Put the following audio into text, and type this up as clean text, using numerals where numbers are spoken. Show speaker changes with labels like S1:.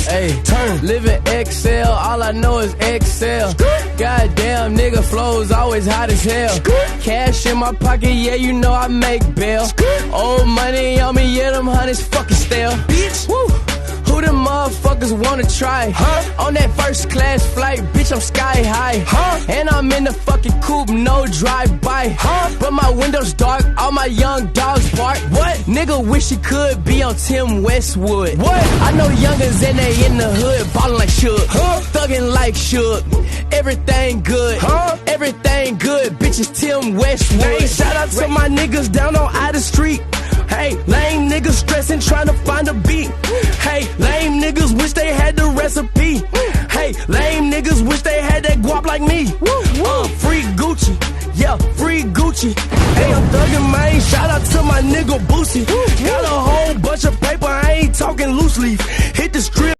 S1: Hey, turn, living XL, all I know is XL. Goddamn, nigga flows always hot as hell. Cash in my pocket, yeah, you know I make bail. Old money on me, yeah, them honeys fucking stale. Bitch, woo. Who them motherfuckers wanna try? On that first class flight, bitch, I'm sky high. And I'm in the fucking coupe, no drive-by. But my window's dark, all my young dogs bark. What? Nigga wish he could be on Tim Westwood. What? I know youngins and they in the hood, ballin' like Shook, thuggin' like Shook. Everything good, everything good, bitches Tim Westwood. Hey, shout out to my niggas down on Ida Street. Hey, lame niggas stressing, trying to find a beat. Hey, lame niggas wish they had the recipe. Hey, lame niggas wish they had that guap like me. Free Gucci, yeah, free Gucci. Hey, I'm thuggin', man, shout out to my nigga Boosie. Got a whole bunch of paper, I ain't talking loose leaf.